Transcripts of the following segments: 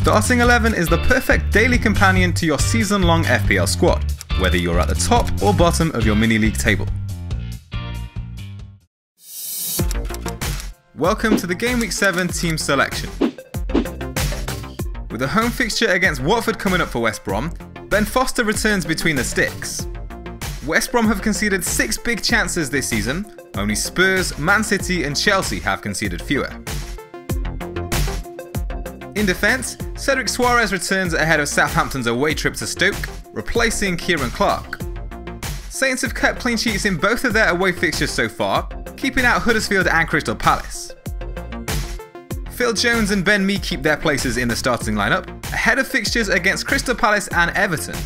Starting 11 is the perfect daily companion to your season-long FPL squad, whether you're at the top or bottom of your mini-league table. Welcome to the Game Week 7 team selection. With a home fixture against Watford coming up for West Brom, Ben Foster returns between the sticks. West Brom have conceded 6 big chances this season, only Spurs, Man City and Chelsea have conceded fewer. In defence, Cedric Soares returns ahead of Southampton's away trip to Stoke, replacing Kieran Clark. Saints have kept clean sheets in both of their away fixtures so far, keeping out Huddersfield and Crystal Palace. Phil Jones and Ben Mee keep their places in the starting lineup, ahead of fixtures against Crystal Palace and Everton.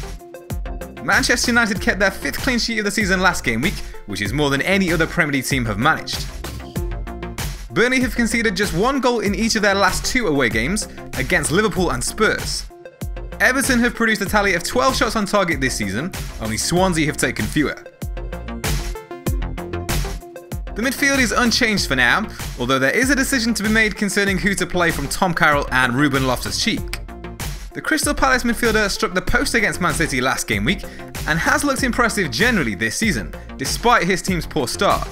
Manchester United kept their 5th clean sheet of the season last game week, which is more than any other Premier League team have managed. Burnley have conceded just 1 goal in each of their last 2 away games, against Liverpool and Spurs. Everton have produced a tally of 12 shots on target this season, only Swansea have taken fewer. The midfield is unchanged for now, although there is a decision to be made concerning who to play from Tom Carroll and Ruben Loftus-Cheek. The Crystal Palace midfielder struck the post against Man City last game week and has looked impressive generally this season, despite his team's poor start.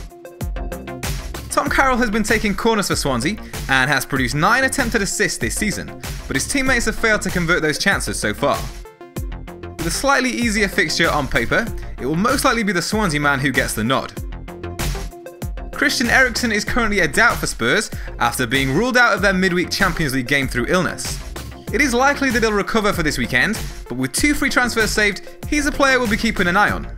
Tom Carroll has been taking corners for Swansea and has produced 9 attempted assists this season, but his teammates have failed to convert those chances so far. With a slightly easier fixture on paper, it will most likely be the Swansea man who gets the nod. Christian Eriksen is currently a doubt for Spurs after being ruled out of their midweek Champions League game through illness. It is likely that he'll recover for this weekend, but with 2 free transfers saved, he's a player we'll be keeping an eye on.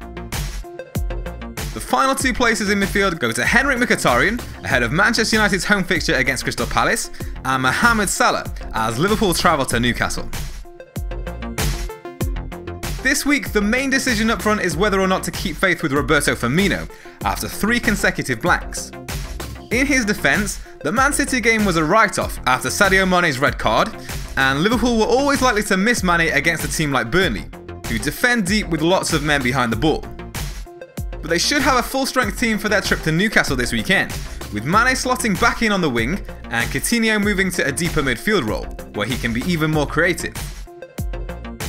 The final 2 places in midfield go to Henrik Mkhitaryan, ahead of Manchester United's home fixture against Crystal Palace, and Mohamed Salah, as Liverpool travel to Newcastle. This week, the main decision up front is whether or not to keep faith with Roberto Firmino, after 3 consecutive blanks. In his defence, the Man City game was a write-off after Sadio Mane's red card, and Liverpool were always likely to miss Mane against a team like Burnley, who defend deep with lots of men behind the ball. But they should have a full-strength team for their trip to Newcastle this weekend, with Mane slotting back in on the wing and Coutinho moving to a deeper midfield role, where he can be even more creative.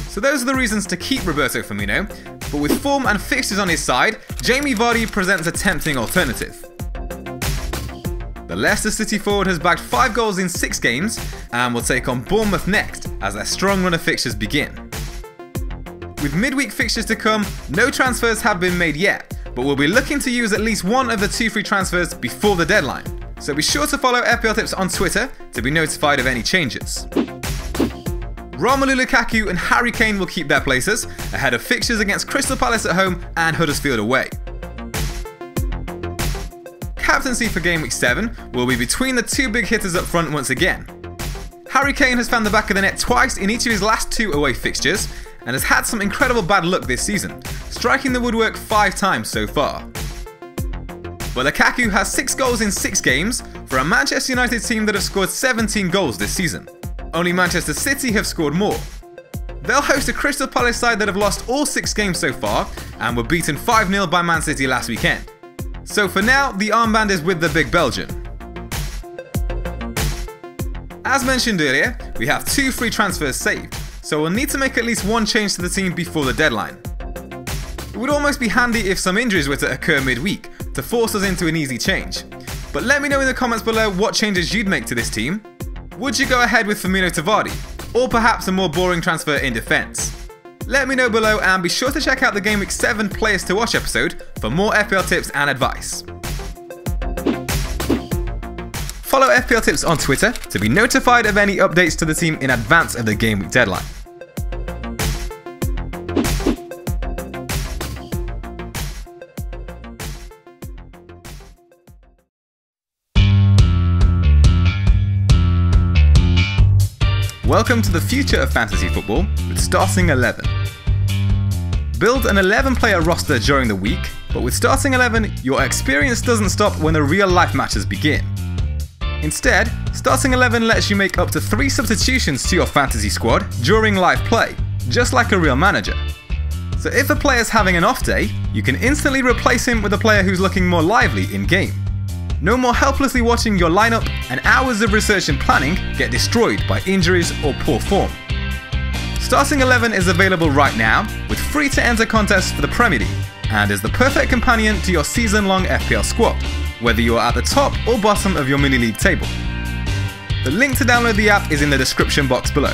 So those are the reasons to keep Roberto Firmino, but with form and fixtures on his side, Jamie Vardy presents a tempting alternative. The Leicester City forward has bagged 5 goals in 6 games and will take on Bournemouth next as their strong run of fixtures begin. With midweek fixtures to come, no transfers have been made yet, but we'll be looking to use at least one of the 2 free transfers before the deadline, so be sure to follow FPLtips on Twitter to be notified of any changes. Romelu Lukaku and Harry Kane will keep their places, ahead of fixtures against Crystal Palace at home and Huddersfield away. Captaincy for Game Week 7 will be between the 2 big hitters up front once again. Harry Kane has found the back of the net twice in each of his last 2 away fixtures, and has had some incredible bad luck this season, striking the woodwork 5 times so far. But Lukaku has 6 goals in 6 games for a Manchester United team that have scored 17 goals this season. Only Manchester City have scored more. They'll host a Crystal Palace side that have lost all 6 games so far and were beaten 5-0 by Man City last weekend. So for now, the armband is with the big Belgian. As mentioned earlier, we have 2 free transfers saved, so we'll need to make at least 1 change to the team before the deadline. It would almost be handy if some injuries were to occur midweek to force us into an easy change, but let me know in the comments below what changes you'd make to this team. Would you go ahead with Firmino to Vardy, or perhaps a more boring transfer in defence? Let me know below and be sure to check out the Game Week 7 Players to Watch episode for more FPL tips and advice. Follow FPLtips on Twitter to be notified of any updates to the team in advance of the Game Week deadline. Welcome to the future of fantasy football with Starting 11. Build an 11-player roster during the week, but with Starting 11, your experience doesn't stop when the real-life matches begin. Instead, Starting 11 lets you make up to 3 substitutions to your fantasy squad during live play, just like a real manager. So if a player's having an off day, you can instantly replace him with a player who's looking more lively in-game. No more helplessly watching your lineup, and hours of research and planning get destroyed by injuries or poor form. Starting 11 is available right now, with free to enter contests for the Premier League, and is the perfect companion to your season-long FPL squad, whether you are at the top or bottom of your mini-league table. The link to download the app is in the description box below.